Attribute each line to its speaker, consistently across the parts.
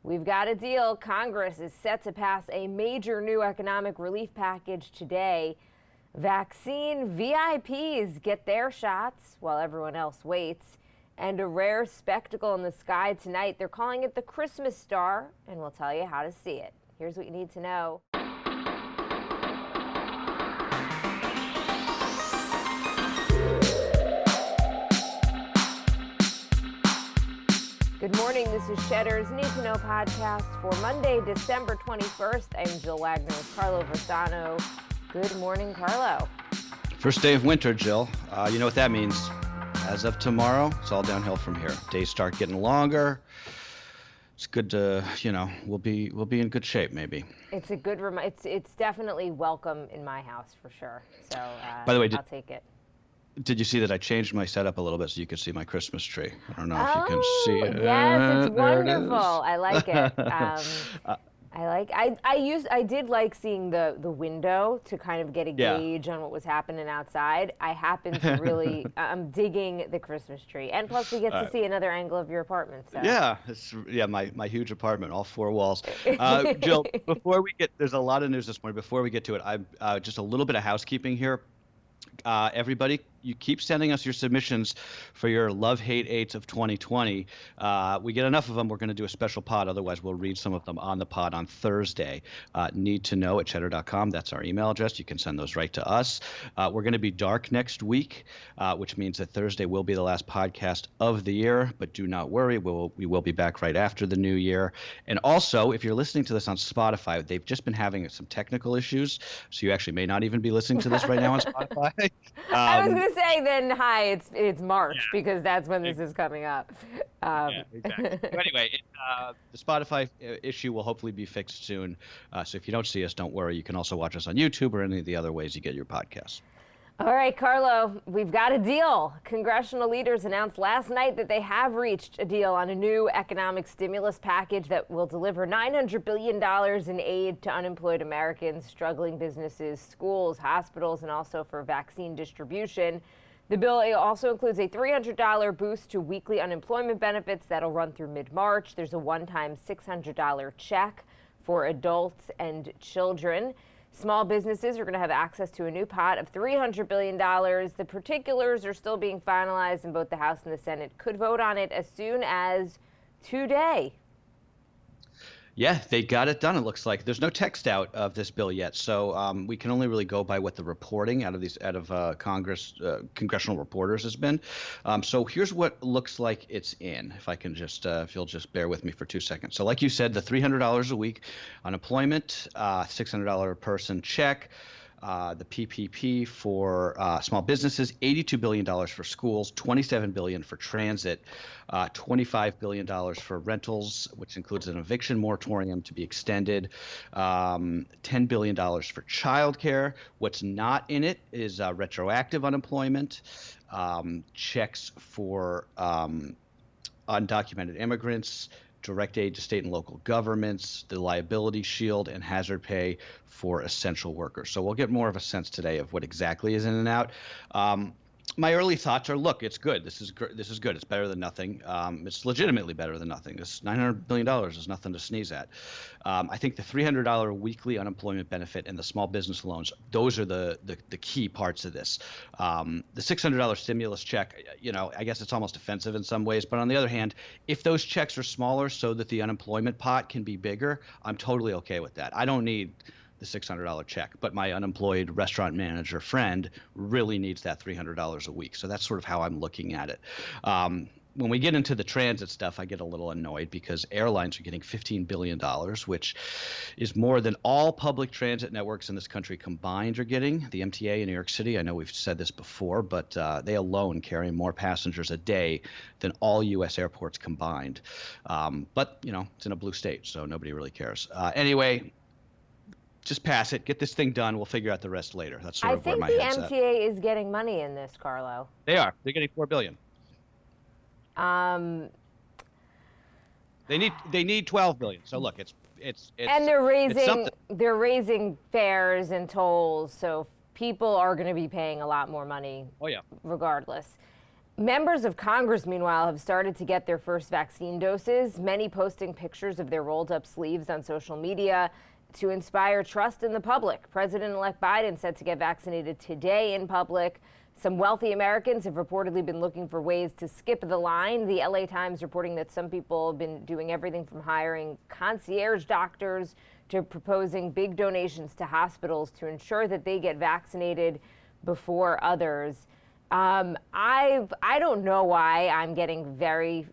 Speaker 1: We've got a deal. Congress is set to pass a major new economic relief package today. Vaccine V.I.P.s get their shots while everyone else waits. And a rare spectacle in the sky tonight. They're calling it the Christmas star, and we'll tell you how to see it. Here's what you need to know. Good morning, this is Cheddar's Need2Know podcast for Monday, December 21st. I'm Jill Wagner with Carlo Versano. Good morning, Carlo.
Speaker 2: First day of winter, Jill. You know what that means. As of tomorrow, it's all downhill from here. Days start getting longer. It's good to, we'll be in good shape, maybe.
Speaker 1: It's a good it's definitely welcome in my house for sure. So
Speaker 2: by the way,
Speaker 1: I'll take it.
Speaker 2: Did you see that I changed my setup a little bit so you could see my Christmas tree? I don't know if you can see it.
Speaker 1: Yes, it's wonderful. I like it. I did like seeing the window to kind of get a gauge on what was happening outside. I happen to really, I'm digging the Christmas tree. And plus we get to see another angle of your apartment. So.
Speaker 2: Yeah, my huge apartment, all four walls. Jill, there's a lot of news this morning. Before we get to it, I'm just a little bit of housekeeping here. Everybody, you keep sending us your submissions for your love-hate eights of 2020. We get enough of them, we're going to do a special pod. Otherwise, we'll read some of them on the pod on Thursday. Need2Know at cheddar.com. That's our email address. You can send those right to us. We're going to be dark next week, which means that Thursday will be the last podcast of the year. But do not worry, we will be back right after the new year. And also, if you're listening to this on Spotify, they've just been having some technical issues, so you actually may not even be listening to this right now on Spotify.
Speaker 1: I was going to say then, hi, it's March because that's when this is coming up.
Speaker 2: Exactly. So anyway, the Spotify issue will hopefully be fixed soon. So if you don't see us, don't worry. You can also watch us on YouTube or any of the other ways you get your podcasts.
Speaker 1: All right, Carlo, we've got a deal. Congressional leaders announced last night that they have reached a deal on a new economic stimulus package that will deliver $900 billion in aid to unemployed Americans, struggling businesses, schools, hospitals, and also for vaccine distribution. The bill also includes a $300 boost to weekly unemployment benefits that'll run through mid-March. There's a one-time $600 check for adults and children. Small businesses are going to have access to a new pot of $300 billion. The particulars are still being finalized, and both the House and the Senate could vote on it as soon as today.
Speaker 2: Yeah, they got it done. It looks like there's no text out of this bill yet, so we can only really go by what the reporting out of congressional reporters has been. So here's what looks like it's in. If I can just, if you'll just bear with me for 2 seconds. So, like you said, the $300 a week unemployment, $600 a person check. The PPP for small businesses, $82 billion for schools, $27 billion for transit, $25 billion for rentals, which includes an eviction moratorium to be extended, $10 billion for childcare. What's not in it is retroactive unemployment, checks for undocumented immigrants, direct aid to state and local governments, the liability shield, and hazard pay for essential workers. So we'll get more of a sense today of what exactly is in and out. My early thoughts are, look, it's good. This is good. It's better than nothing. It's legitimately better than nothing. This $900 billion is nothing to sneeze at. I think the $300 weekly unemployment benefit and the small business loans, those are the key parts of this. The $600 stimulus check, I guess it's almost offensive in some ways. But on the other hand, if those checks are smaller so that the unemployment pot can be bigger, I'm totally okay with that. I don't need the $600 check, but my unemployed restaurant manager friend really needs that $300 a week. So that's sort of how I'm looking at it. When we get into the transit stuff, I get a little annoyed because airlines are getting $15 billion, which is more than all public transit networks in this country combined are getting. The MTA in New York City, I know we've said this before, but they alone carry more passengers a day than all U.S. airports combined. But, it's in a blue state, so nobody really cares. Anyway, just pass it, get this thing done. We'll figure out the rest later. That's sort of where my head's at.
Speaker 1: I think the MTA is getting money in this, Carlo.
Speaker 2: They are. They're getting $4 billion. They need $12 billion. So look, it's
Speaker 1: and they're raising fares and tolls, so people are going to be paying a lot more money.
Speaker 2: Oh yeah.
Speaker 1: Regardless. Members of Congress, meanwhile, have started to get their first vaccine doses, many posting pictures of their rolled up sleeves on social media to inspire trust in the public. President-elect Biden said to get vaccinated today in public. Some wealthy Americans have reportedly been looking for ways to skip the line. The LA Times reporting that some people have been doing everything from hiring concierge doctors to proposing big donations to hospitals to ensure that they get vaccinated before others. I don't know why I'm getting very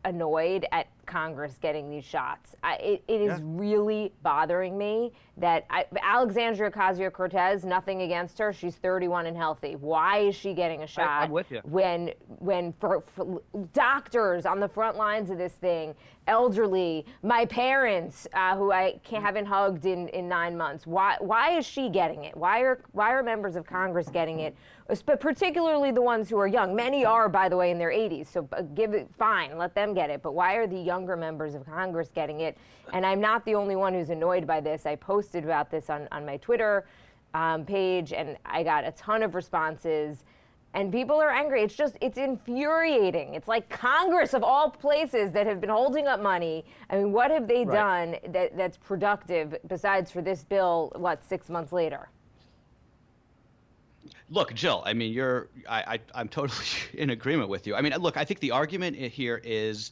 Speaker 1: annoyed at Congress getting these shots. It is really bothering me that Alexandria Ocasio-Cortez, nothing against her, she's 31 and healthy. Why is she getting a shot?
Speaker 3: I'm with you.
Speaker 1: When for doctors on the front lines of this thing, elderly, my parents who I haven't hugged in 9 months. Why is she getting it? Why are members of Congress getting it? But particularly the ones who are young. Many are, by the way, in their 80s. So give it, fine, let them get it. But why are the younger members of Congress getting it? And I'm not the only one who's annoyed by this. I posted about this on my Twitter page, and I got a ton of responses. And people are angry. It's infuriating. It's like Congress, of all places, that have been holding up money. I mean, what have they done that's productive besides for this bill, 6 months later?
Speaker 2: Look, Jill, I mean, I'm totally in agreement with you. I mean, look, I think the argument here is,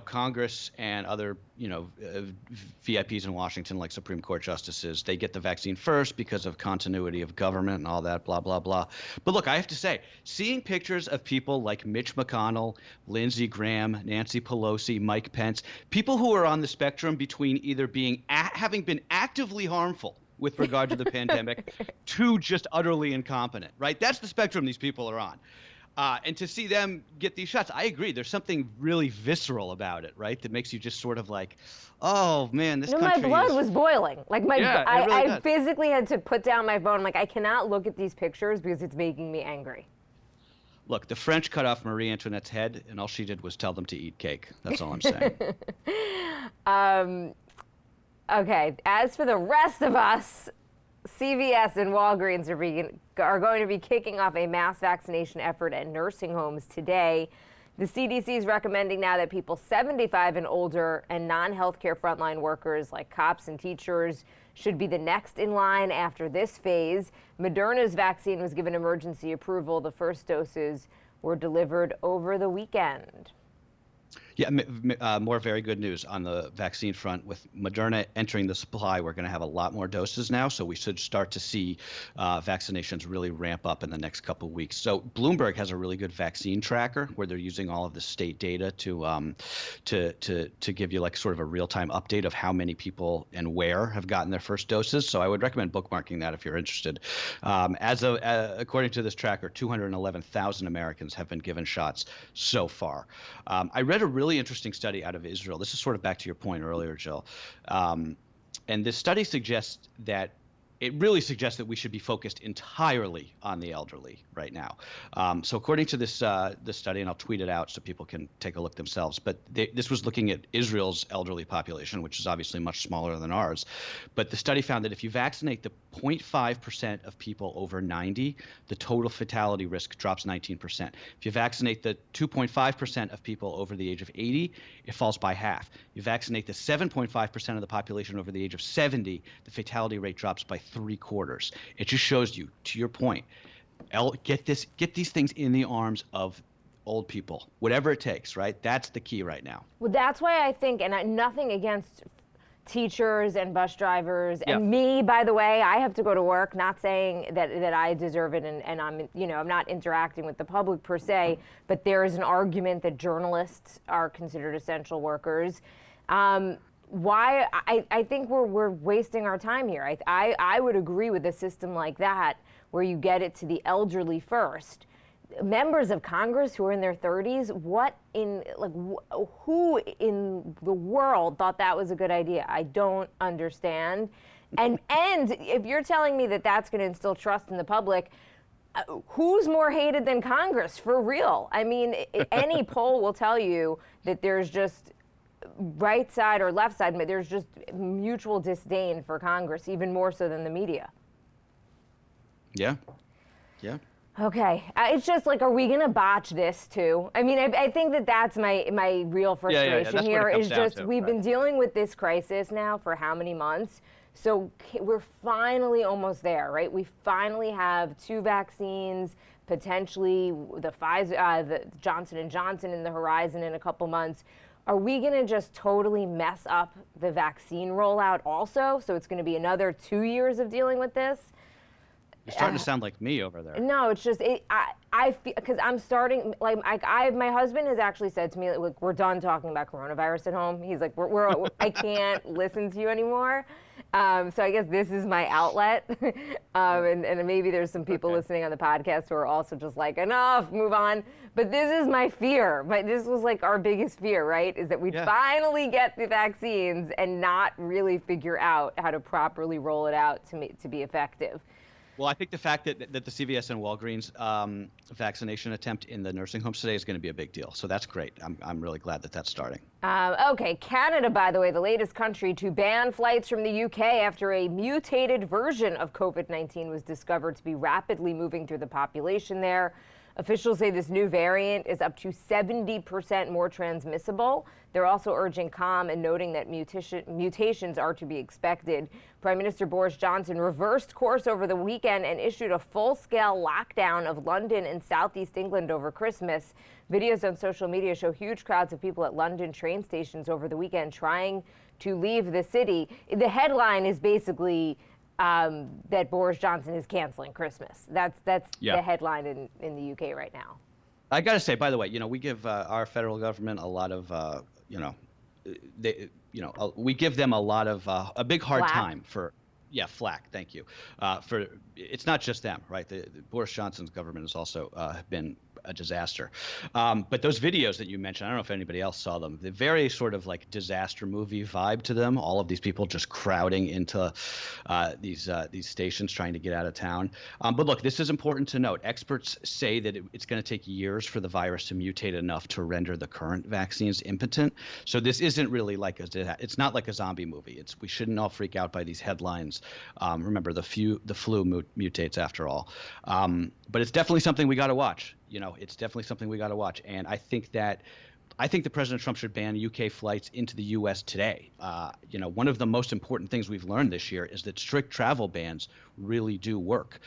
Speaker 2: Congress and other, V.I.P.s in Washington, like Supreme Court justices, they get the vaccine first because of continuity of government and all that, blah, blah, blah. But look, I have to say, seeing pictures of people like Mitch McConnell, Lindsey Graham, Nancy Pelosi, Mike Pence, people who are on the spectrum between either having been actively harmful with regard to the pandemic to just utterly incompetent, right? That's the spectrum these people are on. And to see them get these shots, I agree. There's something really visceral about it, right? That makes you just sort of like, oh man, this country
Speaker 1: my blood was boiling. Like I
Speaker 2: does.
Speaker 1: physically had to put down my phone. I'm like, I cannot look at these pictures because it's making me angry.
Speaker 2: Look, the French cut off Marie Antoinette's head, and all she did was tell them to eat cake. That's all I'm saying.
Speaker 1: Okay, as for the rest of us, CVS and Walgreens are going to be kicking off a mass vaccination effort at nursing homes today. The CDC is recommending now that people 75 and older and non-healthcare frontline workers like cops and teachers should be the next in line after this phase. Moderna's vaccine was given emergency approval. The first doses were delivered over the weekend.
Speaker 2: Yeah, more very good news on the vaccine front. With Moderna entering the supply, we're going to have a lot more doses now, so we should start to see vaccinations really ramp up in the next couple of weeks. So Bloomberg has a really good vaccine tracker where they're using all of the state data to give you like sort of a real-time update of how many people and where have gotten their first doses. So I would recommend bookmarking that if you're interested. According to this tracker, 211,000 Americans have been given shots so far. I read a really interesting study out of Israel. This is sort of back to your point earlier, Jill. And this study suggests that that we should be focused entirely on the elderly right now. So according to this study, and I'll tweet it out so people can take a look themselves, but this was looking at Israel's elderly population, which is obviously much smaller than ours. But the study found that if you vaccinate the 0.5% of people over 90, the total fatality risk drops 19%. If you vaccinate the 2.5% of people over the age of 80, it falls by half. You vaccinate the 7.5% of the population over the age of 70, the fatality rate drops by 3/4. It just shows you, to your point, get these things in the arms of old people, whatever it takes, right? That's the key right now.
Speaker 1: Well, that's why I think, and nothing against teachers and bus drivers and me, by the way, I have to go to work, not saying that I deserve it and I'm not interacting with the public per se, but there is an argument that journalists are considered essential workers. Why I think we're wasting our time here. I would agree with a system like that where you get it to the elderly first. Members of Congress who are in their 30s, who in the world thought that was a good idea? I don't understand. And if you're telling me that that's going to instill trust in the public, who's more hated than Congress, for real? I mean, any poll will tell you that there's just right side or left side, but there's just mutual disdain for Congress, even more so than the media.
Speaker 2: Yeah.
Speaker 1: Okay, it's just like, are we gonna botch this too? I mean, I think that's my real frustration
Speaker 2: That's what
Speaker 1: here
Speaker 2: it comes
Speaker 1: is
Speaker 2: down
Speaker 1: just
Speaker 2: to,
Speaker 1: we've
Speaker 2: right.
Speaker 1: been dealing with this crisis now for how many months? So we're finally almost there, right? We finally have 2 vaccines, potentially the Pfizer, the Johnson and Johnson in the horizon in a couple months. Are we going to just totally mess up the vaccine rollout also? So it's going to be another 2 years of dealing with this?
Speaker 2: You're starting to sound like me over there.
Speaker 1: No, it's just I feel because I'm starting like my husband has actually said to me like we're done talking about coronavirus at home. He's like we're I can't listen to you anymore. So I guess this is my outlet, and maybe there's some people listening on the podcast who are also just like enough, move on. But this is my fear. This was like our biggest fear, right? Is that we'd finally get the vaccines and not really figure out how to properly roll it out to be effective.
Speaker 2: Well, I think the fact that the CVS and Walgreens vaccination attempt in the nursing homes today is going to be a big deal. So that's great. I'm really glad that that's starting.
Speaker 1: Okay, Canada, by the way, the latest country to ban flights from the UK after a mutated version of COVID-19 was discovered to be rapidly moving through the population there. Officials say this new variant is up to 70% more transmissible. They're also urging calm and noting that mutations are to be expected. Prime Minister Boris Johnson reversed course over the weekend and issued a full-scale lockdown of London and southeast England over Christmas. Videos on social media show huge crowds of people at London train stations over the weekend trying to leave the city. The headline is basically that Boris Johnson is canceling Christmas. That's the headline in the UK right now.
Speaker 2: I got to say, by the way, we give our federal government a lot of, we give them a lot of a big hard time for. Yeah, flack. Thank you. For it's not just them, right? The Boris Johnson's government has also been a disaster. But those videos that you mentioned, I don't know if anybody else saw them. The very sort of like disaster movie vibe to them. All of these people just crowding into these stations trying to get out of town. But look, this is important to note. Experts say that it's going to take years for the virus to mutate enough to render the current vaccines impotent. So this isn't really like it's not like a zombie movie. We shouldn't all freak out by these headlines. Remember, the flu mutates after all. But it's definitely something we got to watch. It's definitely something we got to watch. And I think that President Trump should ban UK flights into the U.S. today. One of the most important things we've learned this year is that strict travel bans really do work.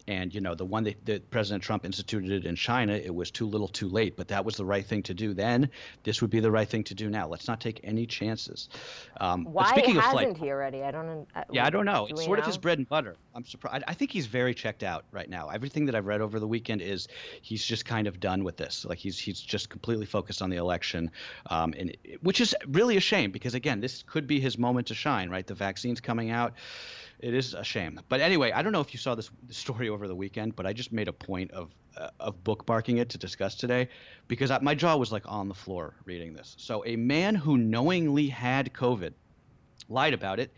Speaker 2: And, the one that President Trump instituted in China, it was too little too late, but that was the right thing to do then. This would be the right thing to do now. Let's not take any chances.
Speaker 1: Why hasn't he already? I don't know.
Speaker 2: I don't know. It's sort of his bread and butter. I'm surprised. I think he's very checked out right now. Everything that I've read over the weekend is he's just kind of done with this. Like he's just completely focused on the election, which is really a shame because, again, this could be his moment to shine, right? The vaccine's coming out. It is a shame. But anyway, I don't know if you saw this story over the weekend, but I just made a point of bookmarking it to discuss today because my jaw was like on the floor reading this. So a man who knowingly had COVID, lied about it,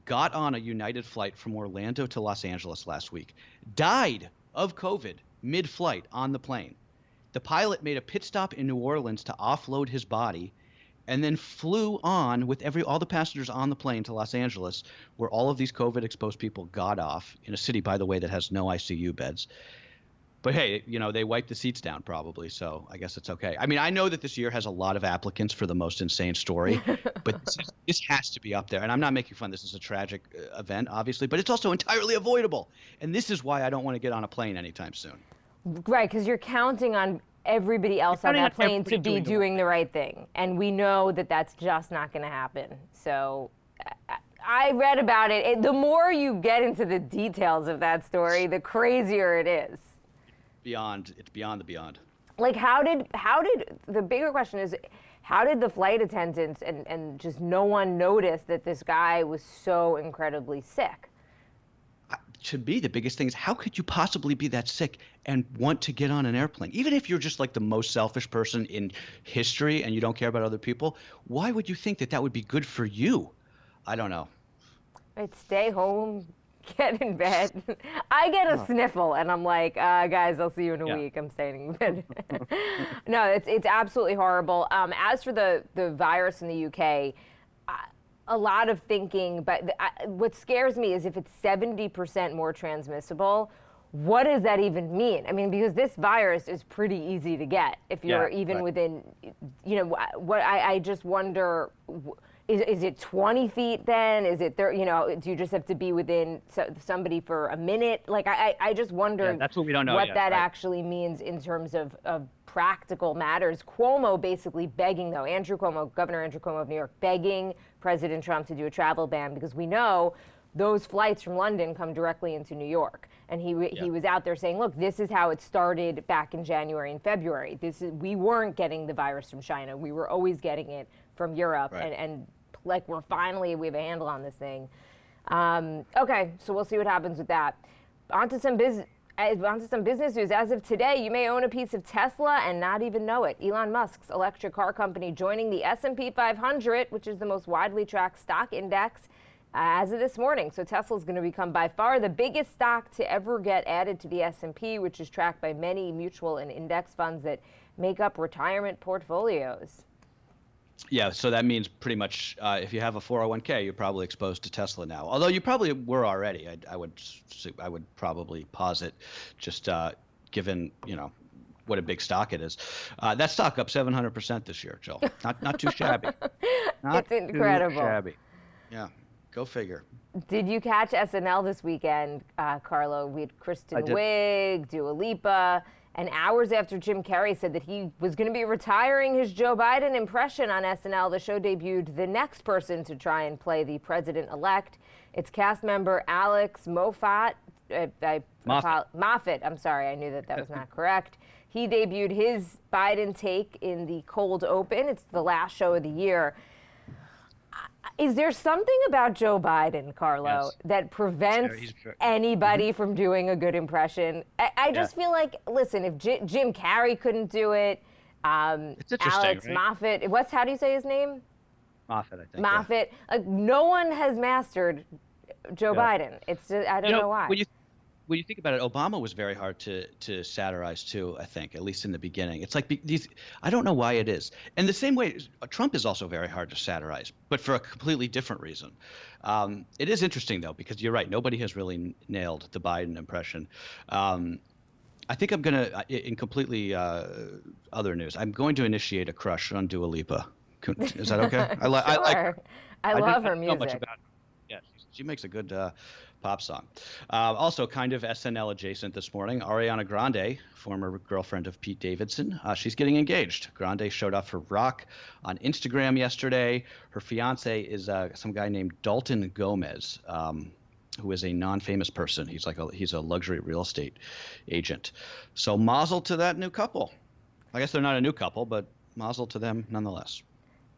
Speaker 2: got on a United flight from Orlando to Los Angeles last week, died of COVID mid-flight on the plane. The pilot made a pit stop in New Orleans to offload his body and then flew on with all the passengers on the plane to Los Angeles, where all of these COVID-exposed people got off, in a city, by the way, that has no ICU beds. But hey, they wiped the seats down probably, so I guess it's okay. I mean, I know that this year has a lot of applicants for the most insane story, but this has to be up there. And I'm not making fun. This is a tragic event, obviously, but it's also entirely avoidable. And this is why I don't want to get on a plane anytime soon. Right,
Speaker 1: because you're counting on everybody else on that plane to be doing the right thing. And we know that that's just not going to happen. So I read about it. The more you get into the details of that story, the crazier it is.
Speaker 2: It's beyond the beyond.
Speaker 1: Like how did the bigger question is, how did the flight attendants and just no one notice that this guy was so incredibly sick?
Speaker 2: To me, the biggest thing is how could you possibly be that sick and want to get on an airplane? Even if you're just like the most selfish person in history and you don't care about other people, why would you think that would be good for you? I don't know.
Speaker 1: Right, stay home, get in bed. I get a sniffle and I'm like, guys, I'll see you in a week. I'm staying in bed. No, it's absolutely horrible. As for the virus in the UK, a lot of thinking, but what scares me is if it's 70% more transmissible, what does that even mean? I mean, because this virus is pretty easy to get if you're even within, what I just wonder, is it 20 feet then? Is it, do you just have to be within somebody for a minute? Like, I just wonder
Speaker 3: that's what we don't know
Speaker 1: what
Speaker 3: yet,
Speaker 1: that
Speaker 3: right?
Speaker 1: actually means in terms of practical matters. Cuomo basically begging, though, Governor Andrew Cuomo of New York, begging President Trump to do a travel ban because we know those flights from London come directly into New York. And he was out there saying, look, this is how it started back in January and February. We weren't getting the virus from China. We were always getting it from Europe.
Speaker 2: Right.
Speaker 1: And like we have a handle on this thing. Okay, so we'll see what happens with that. On to some business news. As of today, you may own a piece of Tesla and not even know it. Elon Musk's electric car company joining the S&P 500, which is the most widely tracked stock index, as of this morning. So Tesla's going to become by far the biggest stock to ever get added to the S&P, which is tracked by many mutual and index funds that make up retirement portfolios.
Speaker 2: Yeah, so that means pretty much if you have a 401k, you're probably exposed to Tesla now. Although you probably were already. I would probably posit, just given what a big stock it is. That stock up 700% this year, Jill. Not too shabby.
Speaker 1: It's incredible.
Speaker 2: Too shabby. Yeah, go figure.
Speaker 1: Did you catch SNL this weekend, Carlo? We had Kristen Wiig, Dua Lipa. And hours after Jim Carrey said that he was going to be retiring his Joe Biden impression on SNL, the show debuted the next person to try and play the president-elect. It's cast member Alex Moffat. Moffat. I'm sorry, I knew that was not correct. He debuted his Biden take in the cold open. It's the last show of the year. Is there something about Joe Biden, Carlo, that prevents anybody from doing a good impression? I just feel like, listen, if Jim Carrey couldn't do it,
Speaker 2: it's interesting,
Speaker 1: Alex
Speaker 2: right?
Speaker 1: Moffat, how do you say his name?
Speaker 3: Moffat, I think.
Speaker 1: Moffat. No one has mastered Joe Biden. It's just, I don't know why.
Speaker 2: When you think about it, Obama was very hard to satirize too, I think, at least in the beginning. It's like these, I don't know why it is. And the same way, Trump is also very hard to satirize, but for a completely different reason. It is interesting, though, because you're right. Nobody has really nailed the Biden impression. I think I'm going to, in completely other news, I'm going to initiate a crush on Dua Lipa. Is that okay?
Speaker 1: Sure. I love her music.
Speaker 2: Know much about her. Yeah, she makes a good pop song. Also, kind of SNL adjacent this morning, Ariana Grande, former girlfriend of Pete Davidson, she's getting engaged. Grande showed up for Rock on Instagram yesterday. Her fiance is some guy named Dalton Gomez, who is a non-famous person. He's a luxury real estate agent. So mazel to that new couple. I guess they're not a new couple, but mazel to them nonetheless.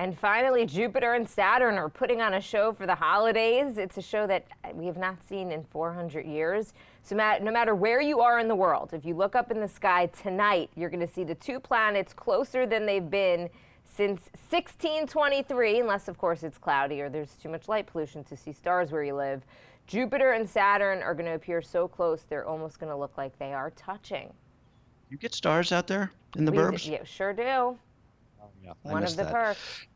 Speaker 1: And finally, Jupiter and Saturn are putting on a show for the holidays. It's a show that we have not seen in 400 years. So no matter where you are in the world, if you look up in the sky tonight, you're going to see the two planets closer than they've been since 1623, unless, of course, it's cloudy or there's too much light pollution to see stars where you live. Jupiter and Saturn are going to appear so close, they're almost going to look like they are touching.
Speaker 2: You get stars out there in the burbs?
Speaker 1: Yeah, sure do.
Speaker 2: Oh, yeah.
Speaker 1: One of the perks.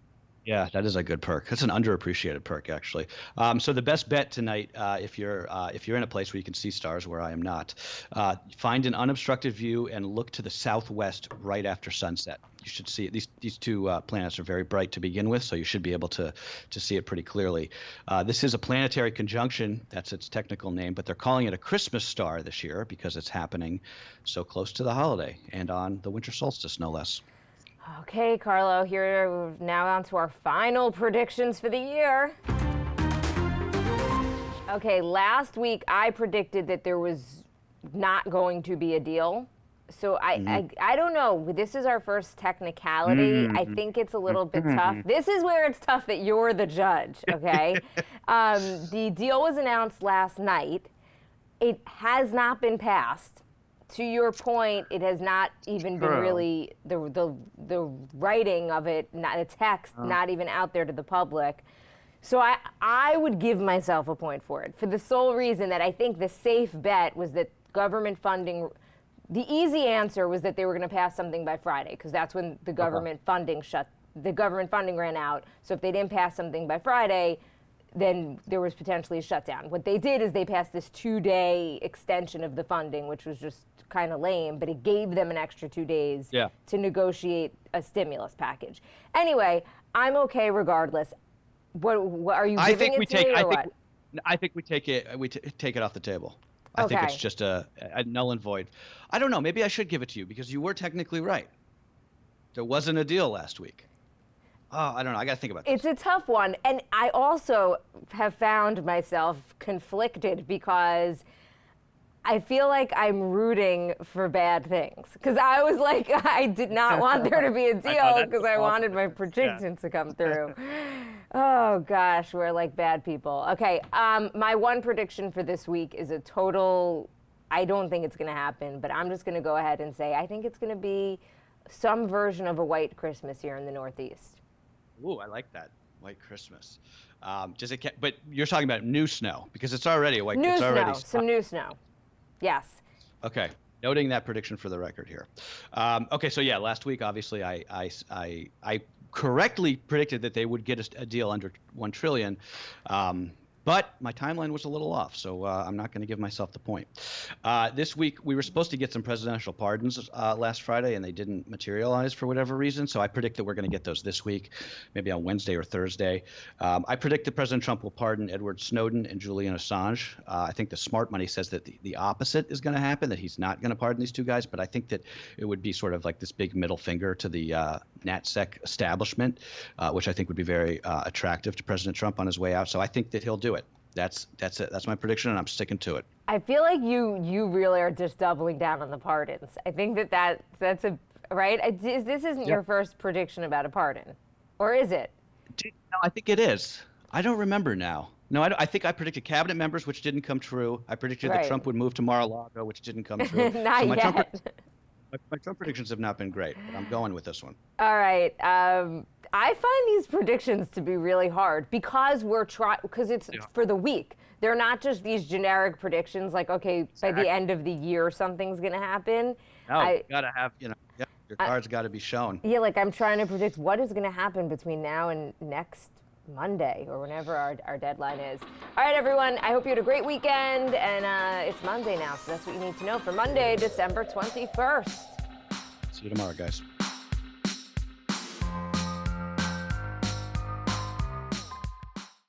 Speaker 2: Yeah, that is a good perk. That's an underappreciated perk, actually. So the best bet tonight, if you're in a place where you can see stars, where I am not, find an unobstructed view and look to the southwest right after sunset. You should see it. These two planets are very bright to begin with, so you should be able to see it pretty clearly. This is a planetary conjunction. That's its technical name, but they're calling it a Christmas star this year because it's happening so close to the holiday and on the winter solstice, no less.
Speaker 1: Okay, Carlo, here now on to our final predictions for the year. Okay, last week I predicted that there was not going to be a deal. So I don't know. This is our first technicality. I think it's a little bit tough. This is where it's tough that you're the judge, okay? The deal was announced last night. It has not been passed. To your point, it has not even been really, the writing of it, not the text, not even out there to the public. So I would give myself a point for it, for the sole reason that I think the safe bet was that government funding, the easy answer was that they were going to pass something by Friday, because that's when the government funding ran out. So if they didn't pass something by Friday, then there was potentially a shutdown. What they did is they passed this 2-day extension of the funding, which was just kind of lame, but it gave them an extra 2 days to negotiate a stimulus package. Anyway, I'm okay regardless. What are you giving it to me or what?
Speaker 2: I think we take it. Take it off the table. I think it's just a null and void. I don't know. Maybe I should give it to you because you were technically right. There wasn't a deal last week. Oh, I don't know. I got to think about this.
Speaker 1: It's a tough one. And I also have found myself conflicted because I feel like I'm rooting for bad things. Because I was like, I did not want there to be a deal because I wanted my predictions to come through. Oh, gosh, we're like bad people. Okay, my one prediction for this week is a total, I don't think it's going to happen, but I'm just going to go ahead and say I think it's going to be some version of a white Christmas here in the Northeast.
Speaker 2: Ooh, I like that. White Christmas. But you're talking about new snow because it's already a white.
Speaker 1: New
Speaker 2: it's
Speaker 1: snow,
Speaker 2: already
Speaker 1: some new snow. Yes.
Speaker 2: Okay. Noting that prediction for the record here. Okay, so yeah, last week obviously I correctly predicted that they would get a deal under $1 trillion. But my timeline was a little off, so I'm not going to give myself the point. This week, we were supposed to get some presidential pardons last Friday, and they didn't materialize for whatever reason. So I predict that we're going to get those this week, maybe on Wednesday or Thursday. I predict that President Trump will pardon Edward Snowden and Julian Assange. I think the smart money says that the opposite is going to happen, that he's not going to pardon these two guys. But I think that it would be sort of like this big middle finger to the NatSec establishment, which I think would be very attractive to President Trump on his way out. So I think that he'll do it. That's it. That's my prediction, and I'm sticking to it.
Speaker 1: I feel like you really are just doubling down on the pardons. I think that's a right. This isn't your first prediction about a pardon, or is it?
Speaker 2: No, I think it is. I don't remember now. No, I think I predicted cabinet members, which didn't come true. I predicted that Trump would move to Mar-a-Lago, which didn't come true.
Speaker 1: Not yet.
Speaker 2: My Trump predictions have not been great, but I'm going with this one.
Speaker 1: All right. I find these predictions to be really hard because because it's for the week. They're not just these generic predictions like, okay, by the end of the year, something's going to happen.
Speaker 2: No, you got to have, your cards got to be shown.
Speaker 1: Yeah, like I'm trying to predict what is going to happen between now and next Monday or whenever our deadline is. All right, everyone, I hope you had a great weekend, and it's Monday now, so that's what you need to know for Monday, December 21st.
Speaker 2: See you tomorrow, guys.